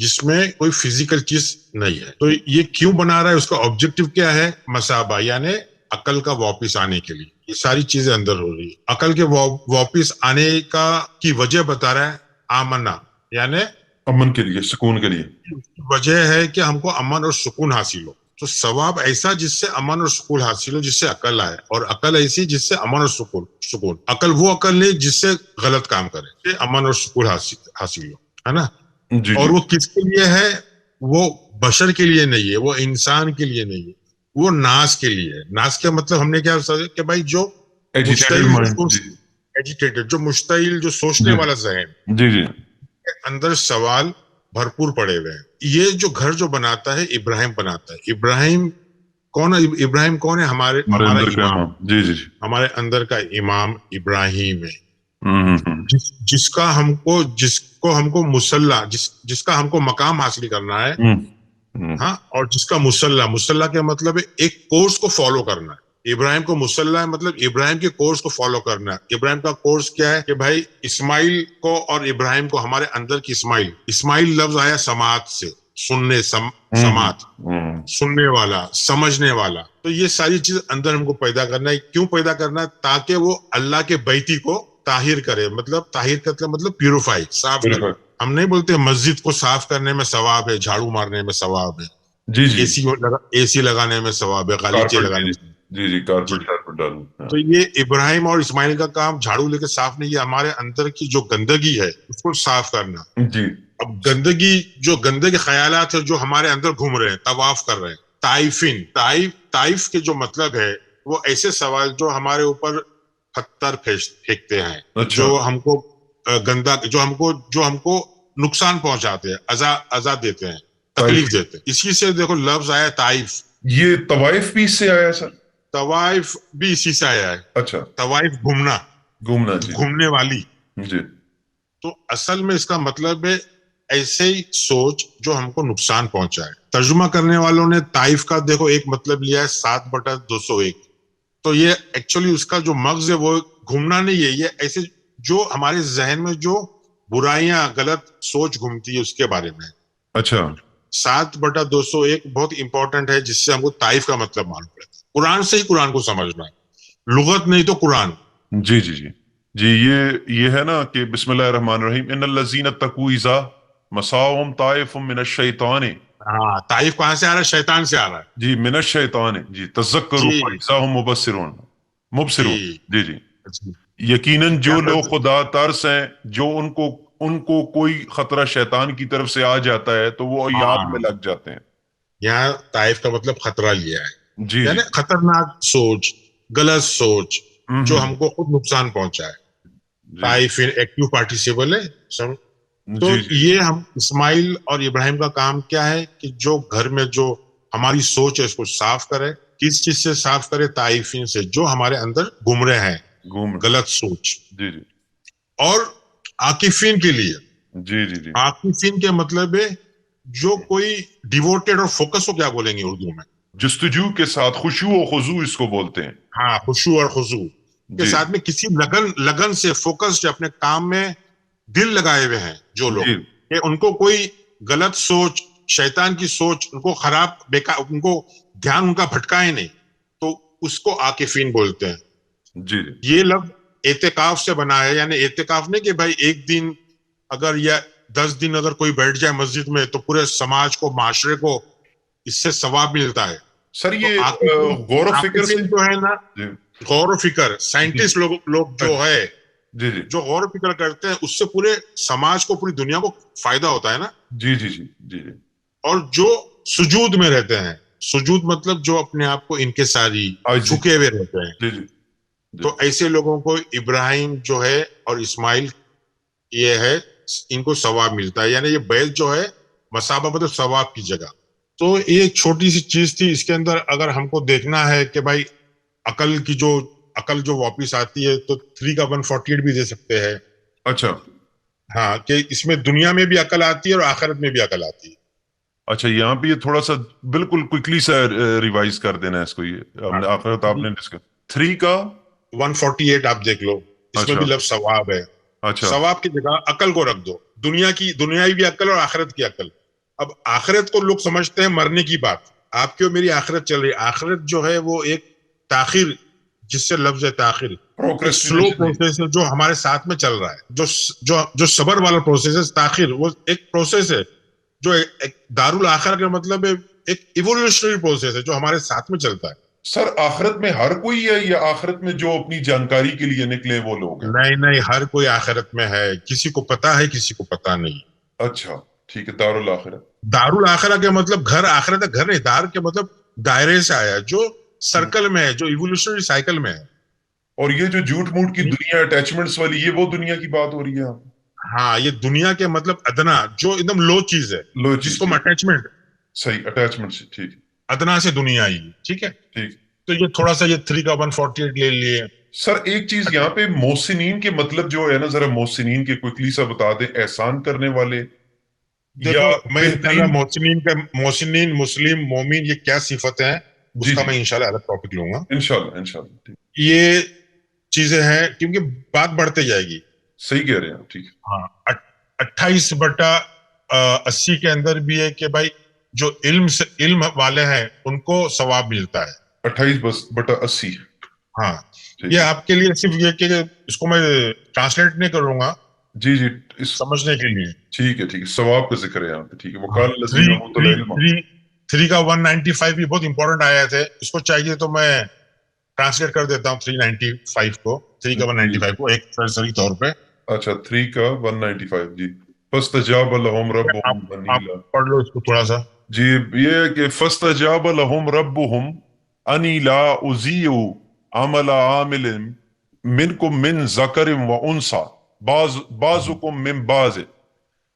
جس میں کوئی فزیکل چیز نہیں ہے. تو یہ کیوں بنا رہا ہے, اس کا آبجیکٹو کیا ہے؟ مسابہ, یعنی عقل کا واپس آنے کے لیے. یہ ساری چیزیں اندر ہو رہی ہے. عقل کے واپس آنے کی وجہ بتا رہا ہے آمنا, یعنی امن کے لیے, سکون کے لیے. وجہ ہے کہ ہم کو امن اور سکون حاصل ہو. تو ثواب ایسا جس سے امن اور سکون حاصل ہو, جس سے عقل آئے, اور عقل ایسی جس سے امن اور سکون. عقل وہ عقل نہیں جس سے غلط کام کرے, جس سے امن اور سکون حاصل ہو, ہے نا. جی اور جی. وہ کس کے لیے ہے؟ وہ بشر کے لیے نہیں ہے, وہ انسان کے لیے نہیں ہے, وہ ناس کے لیے ہے. ناس کا مطلب ہم نے کیا سمجھا کہ بھائی جو ایجیٹیٹڈ, جو مشتعل, جو سوچنے والا ذہن, جی جی اندر سوال بھرپور پڑے ہوئے ہیں. یہ جو گھر جو بناتا ہے ابراہیم بناتا ہے. ابراہیم کون ہے؟ ہمارا امام. جی جی جی. ہمارے اندر کا امام ابراہیم ہے, ہوں. جس کا ہم کو مسلح, جس کا ہم کو مقام حاصل کرنا ہے. ہاں, اور جس کا مسلح کے مطلب ہے ایک کورس کو فالو کرنا ہے. ابراہیم کو مسلح مطلب ابراہیم کے کورس کو فالو کرنا ہے. ابراہیم کا کورس کیا ہے کہ بھائی اسماعیل کو اور ابراہیم کو, ہمارے اندر کی اسماعیل لفظ آیا سماعت سے, سماعت, سننے والا, سمجھنے والا. تو یہ ساری چیز اندر ہم کو پیدا کرنا ہے. کیوں پیدا کرنا ہے؟ تاکہ وہ اللہ کے بیتی کو طاہر کرے. مطلب طاہر کا مطلب پیوریفائی, صاف کرے. ہم نہیں بولتے مسجد کو صاف کرنے میں ثواب ہے, جھاڑو مارنے میں ثواب ہے, جی جی, اے سی لگانے میں ثواب ہے, غالیچے لگانے میں. جی جی, کارپیٹ ڈالنا. تو یہ ابراہیم اور اسماعیل کا کام جھاڑو لے کے صاف نہیں, یہ ہمارے اندر کی جو گندگی ہے اس کو صاف کرنا. جی. اب گندگی خیالات ہے جو ہمارے اندر گھوم رہے ہیں, طواف کر رہے ہیں. طائف کے جو مطلب ہے وہ ایسے سوال جو ہمارے اوپر پتھر پھینکتے ہیں, جو ہم کو گندا, جو ہم کو نقصان پہنچاتے ہیں, اذا دیتے ہیں, تکلیف دیتے ہیں. اسی سے دیکھو لفظ آیا طائف. یہ طوائف بھی اس سے آیا سر؟ طوائف بھی اسی سے آیا ہے. اچھا, طوائف گھومنا, جی, گھومنے والی. جی. تو اصل میں اس کا مطلب ہے ایسے ہی سوچ جو ہم کو نقصان پہنچائے. ترجمہ کرنے والوں نے طائف کا دیکھو ایک مطلب لیا ہے 7/201. تو یہ ایکچولی اس کا جو مغز ہے وہ گھومنا نہیں ہے, یہ ایسے جو ہمارے ذہن میں جو برائیاں, غلط سوچ گھومتی ہے اس کے بارے میں. اچھا, 7/201 بہت امپورٹنٹ ہے, جس سے ہم کو طائف کا مطلب معلوم پڑتا ہے. قرآن سے ہی قرآن کو سمجھنا ہے, لغت نہیں تو قرآن. جی جی جی جی. یہ ہے نا کہ بسم اللہ الرحمن الرحیم, ان الذین اتقوا اذا مساهم طائف من الشیطان. ہاں, طائف کہاں سے آ رہا ہے؟ شیطان سے آ رہا ہے. جی, من الشیطان. جی, تذکروا فاذا هم مبصرون. جی جی. یقیناً جو لوگ خدا ترس ہیں, جو ان کو کوئی خطرہ شیطان کی طرف سے آ جاتا ہے تو وہ یاد میں لگ جاتے ہیں. یہاں طائف کا مطلب خطرہ لیا ہے, جی, یعنی خطرناک سوچ, غلط سوچ جو ہم کو خود نقصان پہنچائے. طائف ایکٹیو پارٹیسیپل ہے. تو یہ ہم اسماعیل اور ابراہیم کا کام کیا ہے کہ جو گھر میں جو ہماری سوچ ہے اس کو صاف کرے. کس چیز سے صاف کرے؟ طائفین سے, جو ہمارے اندر گھوم رہے ہیں غلط سوچ. جی جی. اور عاکفین کے لیے, جی جی جی, عاکفین کے مطلب ہے جو کوئی ڈیووٹیڈ اور فوکس ہو, کیا بولیں گے اردو میں؟ جستجو کے ساتھ, خشوع و خضوع اس کو بولتے ہیں. ہاں, خشوع اور خضوع کے ساتھ میں کسی لگن سے, فوکس سے اپنے کام میں دل لگائے ہوئے ہیں جو لوگ, کہ ان کو کوئی غلط سوچ, شیطان کی سوچ ان کو خراب, ان کو دھیان ان کا بھٹکائے نہیں, تو اس کو عاکفین بولتے ہیں. جی. یہ لفظ اعتکاف سے بنا ہے, یعنی اعتکاف نہیں کہ بھائی ایک دن اگر یا 10 دن اگر کوئی بیٹھ جائے مسجد میں تو پورے سماج کو, معاشرے کو اس سے ثواب ملتا ہے. سر یہ غور و فکر سے جو ہے نا, غور و فکر, سائنٹسٹ لوگ جو ہے, جو غور و فکر کرتے ہیں, اس سے پورے سماج کو, پوری دنیا کو فائدہ ہوتا ہے نا. جی جی جی جی. اور جو سجود میں رہتے ہیں, سجود مطلب جو اپنے آپ کو انکساری, جھکے ہوئے رہتے ہیں, تو ایسے لوگوں کو ابراہیم جو ہے اور اسماعیل یہ ہے, ان کو ثواب ملتا ہے. یعنی یہ بیت جو ہے مسابہ مطلب ثواب کی جگہ. تو یہ ایک چھوٹی سی چیز تھی. اس کے اندر اگر ہم کو دیکھنا ہے کہ بھائی عقل جو واپس آتی ہے تو 3 کا 148 بھی دے سکتے ہیں. اچھا, ہاں, کہ اس میں دنیا میں بھی عقل آتی ہے اور آخرت میں بھی عقل آتی ہے. اچھا, یہاں پہ یہ تھوڑا سا بالکل کوئکلی سا ریوائز کر دینا ہے اس کو. یہ آخرت آپ نے 3 کا 148 آپ دیکھ لو, اس میں بھی لفظ ثواب ہے. ثواب کی جگہ عقل کو رکھ دو, دنیاوی بھی عقل اور آخرت کی عقل. اب آخرت کو لوگ سمجھتے ہیں مرنے کی بات, آپ کی اور میری آخرت چل رہی ہے. آخرت جو ہے وہ ایک تاخیر, جس سے لفظ ہے تاخیر, سلو پروسیس ہے جو ہمارے ساتھ میں چل رہا ہے. جو صبر والا پروسیس ہے, تاخیر وہ ایک پروسیس ہے جو دارالآخرہ کا مطلب ہے ایک ایوولوشنری پروسیس ہے جو ہمارے ساتھ میں چلتا ہے. سر آخرت میں ہر کوئی ہے یا آخرت میں جو اپنی جانکاری کے لیے نکلے وہ لوگ ہیں؟ نہیں, ہر کوئی آخرت میں ہے, کسی کو پتا ہے کسی کو پتا نہیں. اچھا ٹھیک ہے. دارالآخرہ, دارالآخرہ کے مطلب گھر, آخرت ہے گھر نہیں, دار کے مطلب دائرے سے آیا, جو سرکل میں ہے, جو ایوولوشنری سائیکل میں ہے. اور یہ جو جھوٹ موٹ کی دنیا اٹیچمنٹس والی, یہ وہ دنیا کی بات ہو رہی ہے. ہاں, یہ دنیا کے مطلب ادنا, جو ایک دم لو چیز ہے, لو جس کو اٹیچمنٹ, صحیح, اٹیچمنٹ سے, ٹھیک ادنا سے دنیا آئی. ٹھیک ہے, ٹھیک. تو یہ تھوڑا سا یہ 3 کا 148 لے لیے. سر ایک چیز یہاں پہ محسنین کے مطلب جو ہے نا, ذرا محسنین کے کوئکلی سا بتا دیں. احسان کرنے والے, دیکھو میں محسنین, مسلم, مومن, یہ کیا صفت ہیں اس کا میں انشاءاللہ الگ ٹاپک لوں گا انشاءاللہ. یہ چیزیں ہیں کیونکہ بات بڑھتے جائے گی. صحیح کہہ رہے ہیں آپ, ٹھیک. ہاں, 28/80 کے اندر بھی ہے کہ بھائی جو علم والے ہیں ان کو ثواب ملتا ہے. 28/80. ہاں, یہ آپ کے لیے صرف یہ کہ اس کو میں ٹرانسلیٹ نہیں کروں گا, جی سمجھنے کے لیے. ٹھیک ہے, ثواب کا ذکر ہے یہاں پہ, ٹھیک ہے. وقال 3 کا 195 بھی بہت امپورٹنٹ آیا تھے, اس کو چاہیے تو میں ٹرانسلیٹ کر دیتا ہوں 395 کو, 3 کا 195 کو ایک سرسری طور پہ. اچھا, 3 کا 195, جی. فاستجاب لهم ربهم انیلا, پڑھ لو اس کو تھوڑا سا. جی, یہ کہ فاستجاب لهم ربهم انی لا اضیع عمل عامل منکم من ذکر و انثى بعضکم من بعض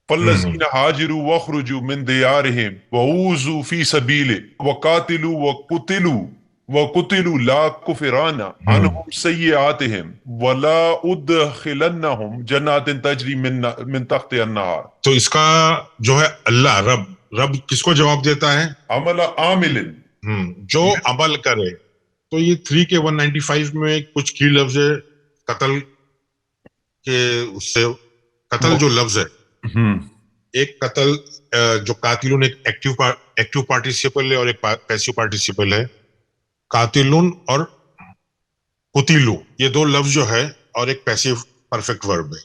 فالذین ہاجروا واخرجوا من دیارهم واوذوا فی سبیلہ وقاتلوا لا کفران عنہم سیئاتہم ولا ادخلنہم جنات تجری من تحتہا الانہار. تو اس کا جو ہے اللہ رب کس کو جواب دیتا ہے؟ عمل عامل, جو عمل کرے. تو یہ 3 کے 195 میں کچھ کی لفظ ہے قتل کے, اس سے قتل جو لفظ ہے, ایک قتل جو قاتلون ایک ایکٹیو پارٹیسپل ہے اور ایک پیسیو پارٹیسپل ہے. قاتلون اور قتلو, یہ 2 لفظ جو ہے, اور ایک پیسیو پرفیکٹ ورب ہے.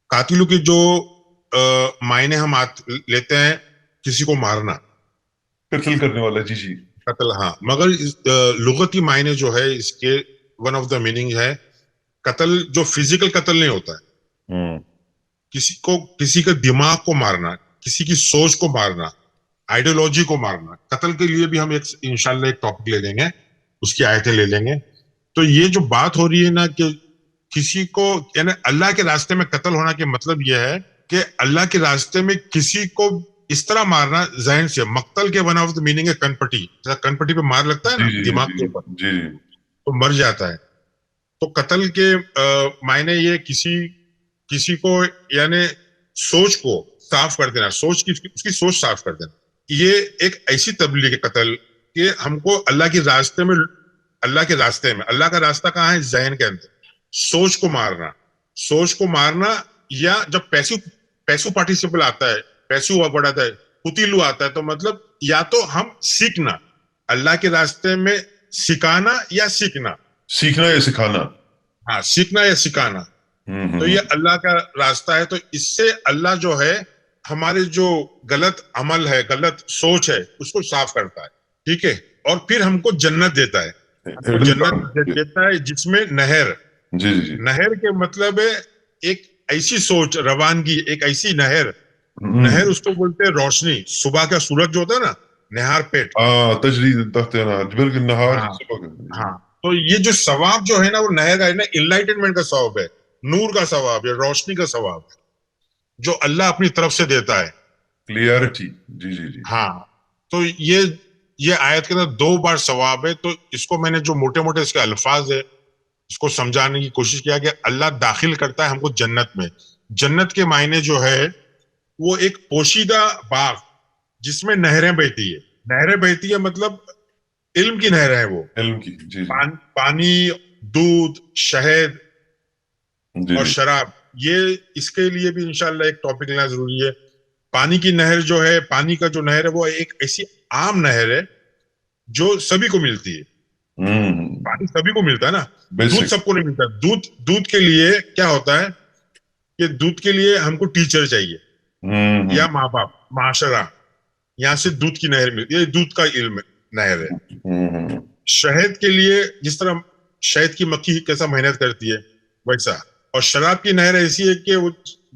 قاتلو کی جو معنی ہم لیتے ہیں کسی کو مارنا, قتل کرنے والا, جی قتل. ہاں, مگر لغتی معنی جو ہے اس کے ون آف دا میننگ ہے قتل جو فزیکل قتل نہیں ہوتا ہے, کسی کے دماغ کو مارنا, کسی کی سوچ کو مارنا, آئیڈیولوجی کو مارنا. قتل کے لیے بھی ہم انشاءاللہ ایک ٹاپک لے لیں گے, اس کی آیتیں لے لیں گے. تو یہ جو بات ہو رہی ہے نا کہ کسی کو, یعنی اللہ کے راستے میں قتل ہونا کے مطلب یہ ہے کہ اللہ کے راستے میں کسی کو اس طرح مارنا ذہن سے. مقتل کے ون آف دا میننگ ہے کنپٹی, کن پٹی پہ مار لگتا ہے نا دماغ کے اوپر, تو مر جاتا ہے. تو قتل کے معنی یہ کسی کو یعنی سوچ کو صاف کر دینا, اس کی سوچ صاف کر دینا. یہ ایک ایسی تبلیغ قتل کہ ہم کو اللہ کے راستے میں, اللہ کا راستہ کہاں ہے؟ ذہن کے اندر. سوچ کو مارنا یا جب پیسو پارٹیسپل آتا ہے, پیسو ورڈ آتا ہے, قتلوا آتا ہے, تو مطلب یا تو ہم سیکھنا, اللہ کے راستے میں سکھانا یا سیکھنا, سیکھنا یا سکھانا. ہاں, سیکھنا یا سکھانا. تو یہ اللہ کا راستہ ہے. تو اس سے اللہ جو ہے ہمارے جو غلط عمل ہے, غلط سوچ ہے, اس کو صاف کرتا ہے. ٹھیک ہے, اور پھر ہم کو جنت دیتا ہے. جنت دیتا ہے جس میں نہر, نہر کے مطلب ہے ایک ایسی سوچ, روانگی, ایک ایسی نہر اس کو بولتے ہیں روشنی. صبح کا سورج جو ہوتا ہے نا, نہار پیٹ, ہاں. تو یہ جو ثواب جو ہے نا وہ نہر کا ہے نا, انلائٹنمنٹ کا ثواب ہے, نور کا ثواب ہے, روشنی کا ثواب ہے, جو اللہ اپنی طرف سے دیتا ہے. کلیئرٹی, جی. ہاں, تو یہ آیت کے اندر 2 بار ثواب ہے. تو اس کو میں نے جو موٹے موٹے اس کے الفاظ ہے اس کو سمجھانے کی کوشش کیا کہ اللہ داخل کرتا ہے ہم کو جنت میں. جنت کے معنی جو ہے وہ ایک پوشیدہ باغ جس میں نہریں بہتی ہے. نہریں بہتی ہے مطلب علم کی نہریں ہیں, وہ علم کی, جی. پانی, دودھ, شہد اور شراب. یہ اس کے لیے بھی انشاءاللہ ایک ٹاپک لینا ضروری ہے. پانی کی نہر جو ہے, پانی کا جو نہر ہے وہ ایک ایسی عام نہر ہے جو سبھی کو ملتی ہے. پانی سبھی کو ملتا ہے نا, دودھ سب کو نہیں ملتا. دودھ کے لیے کیا ہوتا ہے کہ دودھ کے لیے ہم کو ٹیچر چاہیے یا ماں باپ, معاشرہ, یہاں سے دودھ کی نہر ملتی ہے, دودھ کا علم نہر ہے. شہد کے لیے جس طرح شہد کی مکھی کیسا محنت کرتی ہے ویسا, اور شراب کی نہر ایسی ہے کہ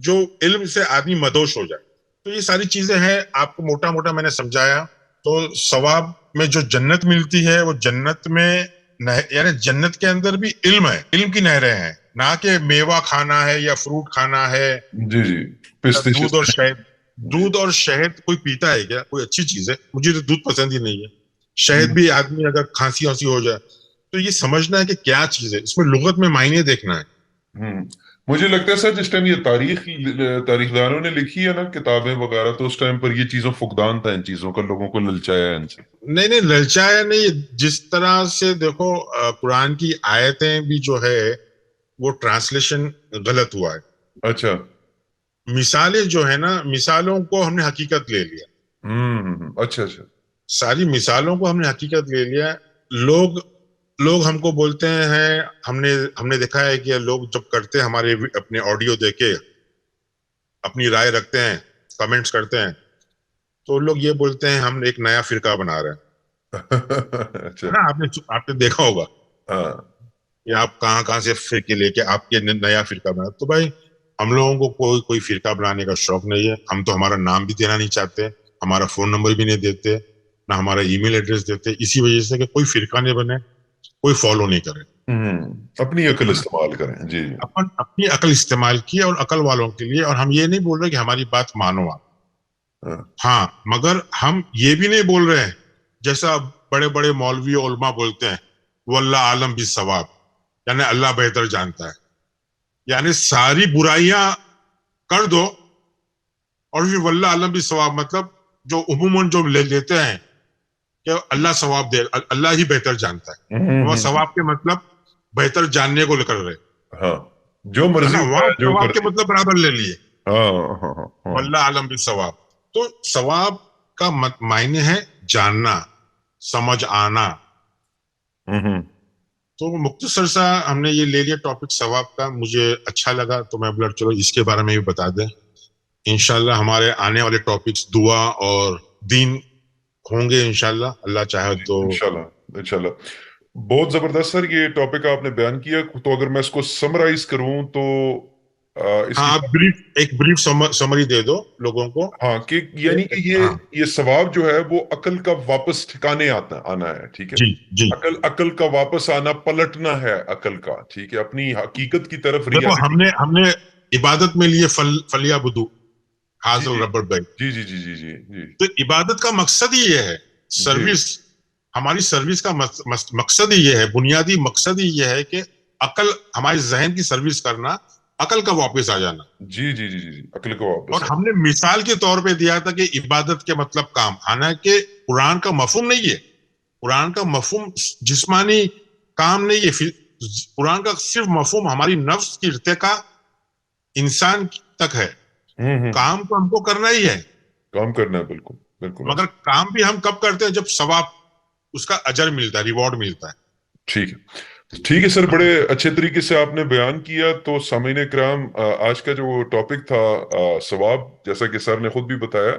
جو علم سے آدمی مدوش ہو جائے. تو یہ ساری چیزیں ہیں, آپ کو موٹا موٹا میں نے سمجھایا. تو ثواب میں جو جنت ملتی ہے وہ جنت میں یعنی جنت کے اندر بھی علم ہے, علم کی نہریں ہیں, نہ کہ میوہ کھانا ہے یا فروٹ کھانا ہے. جی جی, دودھ اور شہد, دودھ اور شہد کوئی پیتا ہے کیا؟ کوئی اچھی چیز ہے, مجھے تو دودھ پسند ہی نہیں ہے. شہد بھی آدمی اگر کھانسی وانسی ہو جائے تو یہ سمجھنا ہے کہ کیا چیز ہے, اس میں لغت میں معنی دیکھنا ہے. مجھے لگتا ہے سر جس ٹائم یہ تاریخ دانوں نے لکھی ہے نا کتابیں وغیرہ, تو اس ٹائم پر یہ چیزوں فقدان تھا ان چیزوں کا, لوگوں کو للچایا ان سے. نہیں للچایا نہیں. جس طرح سے دیکھو قرآن کی آیتیں بھی جو ہے وہ ٹرانسلیشن غلط ہوا ہے. اچھا, مثالیں جو ہے نا, مثالوں کو ہم نے حقیقت لے لیا. اچھا اچھا, ساری مثالوں کو ہم نے حقیقت لے لیا. لوگ ہم کو بولتے ہیں, ہم نے دیکھا ہے کہ لوگ جب کرتے ہیں ہمارے اپنے آڈیو دے کے اپنی رائے رکھتے ہیں, کمنٹس کرتے ہیں, تو لوگ یہ بولتے ہیں ہم ایک نیا فرقہ بنا رہے ہیں. نا آپ نے دیکھا ہوگا کہ آپ کہاں سے فرقے لے کے آپ کے نیا فرقہ بنا. تو بھائی ہم لوگوں کو کوئی فرقہ بنانے کا شوق نہیں ہے. ہم تو ہمارا نام بھی دینا نہیں چاہتے, ہمارا فون نمبر بھی نہیں دیتے, نہ ہمارا ای میل ایڈریس دیتے, اسی وجہ سے کہ کوئی فرقہ نہیں بنے, کوئی فالو نہیں کرے. اپنی عقل استعمال کریں. جی, اپنی عقل استعمال کی, اور عقل والوں کے لیے. اور ہم یہ نہیں بول رہے کہ ہماری بات مانو آپ, ہاں, مگر ہم یہ بھی نہیں بول رہے ہیں جیسا بڑے بڑے مولوی علماء بولتے ہیں واللہ عالم بالصواب, یعنی اللہ بہتر جانتا ہے. یعنی ساری برائیاں کر دو اور پھر واللہ عالم بالصواب, مطلب جو عموماً جو لے لیتے ہیں کہ اللہ ثواب دے, اللہ ہی بہتر جانتا ہے. وہ ثواب کے مطلب بہتر جاننے کو کر رہے, ہاں, جو مرضی ثواب کے مطلب برابر لے لیے ہاں, واللہ عالم بالصواب. تو ثواب کا معنی ہے جاننا, سمجھ آنا. تو مختصر سا ہم نے یہ لے لیا ٹاپک ثواب کا, مجھے اچھا لگا تو میں بولا چلو اس کے بارے میں بھی بتا دیں. انشاءاللہ ہمارے آنے والے ٹاپکس دعا اور دین ہوں گے انشاءاللہ, اللہ چاہے تو. انشاءاللہ. بہت زبردست سر یہ ٹاپک آپ نے بیان کیا. تو اگر میں اس کو سمرائز کروں تو ہاں, ایک بریف سمری دے دو لوگوں کو. ہاں, کہ یعنی کہ یہ ثواب جو ہے وہ عقل کا واپس ٹھکانے آنا ہے. ٹھیک ہے, جی, عقل کا واپس آنا, پلٹنا ہے عقل کا. ٹھیک ہے, اپنی حقیقت کی طرف. دیکھو ہم نے عبادت میں لیے فلیعبدوا حاضر رب البیت. جی. تو عبادت کا مقصد ہی یہ ہے, سروس. ہماری سروس کا مقصد ہی یہ ہے, بنیادی مقصد ہی یہ ہے کہ عقل, ہمارے ذہن کی سروس کرنا, عقل کا واپس آ جانا. جی, عقل کا واپس. اور ہم نے مثال کے طور پہ دیا تھا کہ عبادت کے مطلب کام, حالانکہ قرآن کا مفہوم نہیں ہے. قرآن کا مفہوم جسمانی کام نہیں ہے. قرآن کا صرف مفہوم ہماری نفس کی ارتقاء انسان تک ہے. کام تو ہم کو کرنا ہی ہے, کام کرنا ہے. بالکل. مگر کام بھی ہم کب کرتے ہیں جب ثواب, اس کا اجر ملتا ہے, ریوارڈ ملتا ہے. ٹھیک ہے سر, بڑے اچھے طریقے سے آپ نے بیان کیا. تو سامعین کرام, آج کا جو ٹاپک تھا ثواب, جیسا کہ سر نے خود بھی بتایا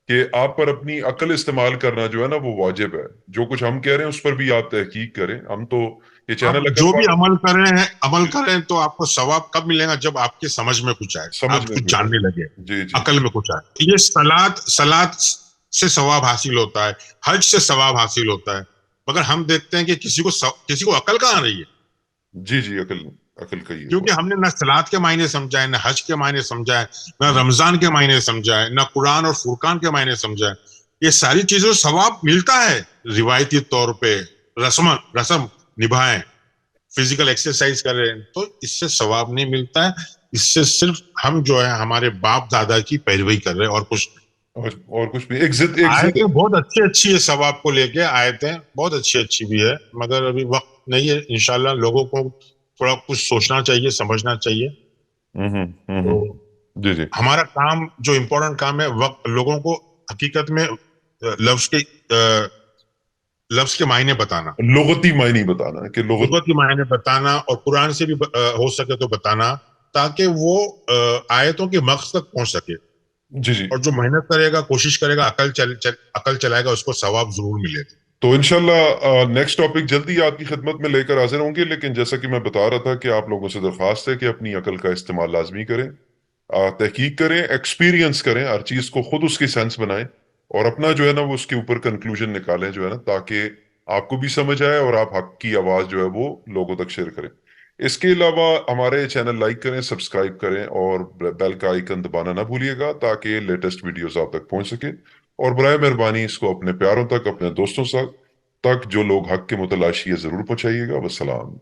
کہ آپ پر اپنی عقل استعمال کرنا جو ہے نا وہ واجب ہے. جو کچھ ہم کہہ رہے ہیں اس پر بھی آپ تحقیق کریں. ہم تو یہ چینل جو بھی عمل کریں تو آپ کو ثواب کب ملے گا؟ جب آپ کے سمجھ میں کچھ آئے, آپ کچھ جاننے لگے, عقل میں کچھ آئے. یہ صلات سے ثواب حاصل ہوتا ہے, حج سے ثواب حاصل ہوتا ہے, مگر ہم دیکھتے ہیں کہ کسی کو عقل کہاں رہی ہے. جی, عقل کا ہی, کیونکہ ہم نے نہ صلات کے معنی سمجھائے, نہ حج کے معنی سمجھائے, نہ رمضان کے معنی سمجھائے, نہ قرآن اور فرقان کے معنی سمجھائے. یہ ساری چیزوں ثواب ملتا ہے روایتی طور پہ, رسم نبھائیں, فزیکل ایکسرسائز کریں, تو اس سے ثواب نہیں ملتا ہے. اس سے صرف ہم جو ہے ہمارے باپ دادا کی پیروی کر رہے ہیں, اور کچھ بھی. آیتیں بہت اچھی ہے, ثواب کو لے کے آیتیں بہت اچھی بھی ہے, مگر ابھی وقت نہیں ہے. انشاءاللہ لوگوں کو تھوڑا کچھ سوچنا چاہیے, سمجھنا چاہیے. جی جی ہمارا کام جو امپورٹنٹ کام ہے وقت لوگوں کو حقیقت میں لفظ کے لفظ کے معنی بتانا، لغتی معنی بتانا کہ لغت کے معنی بتانا، اور قرآن سے بھی ہو سکے تو بتانا، تاکہ وہ آیتوں کے مقصد تک پہنچ سکے. جی جی. اور جو محنت کرے گا، کوشش کرے گا، عقل چلائے گا، اس کو ثواب ضرور ملے گا. تو انشاءاللہ نیکسٹ ٹاپک جلدی آپ کی خدمت میں لے کر حاضر ہوں گے، لیکن جیسا کہ میں بتا رہا تھا کہ آپ لوگوں سے درخواست ہے کہ اپنی عقل کا استعمال لازمی کریں، تحقیق کریں، ایکسپیرینس کریں، ہر چیز کو خود اس کی سینس بنائیں، اور اپنا جو ہے نا وہ اس کے اوپر کنکلوژن نکالیں جو ہے نا، تاکہ آپ کو بھی سمجھ آئے اور آپ حق کی آواز جو ہے وہ لوگوں تک شیئر کریں. اس کے علاوہ ہمارے چینل لائک کریں، سبسکرائب کریں، اور بیل کا آئیکن دبانا نہ بھولیے گا تاکہ لیٹسٹ ویڈیوز آپ تک پہنچ سکے. اور برائے مہربانی اس کو اپنے پیاروں تک، اپنے دوستوں تک جو لوگ حق کے متلاشی ہے ضرور پہنچائیے گا. والسلام.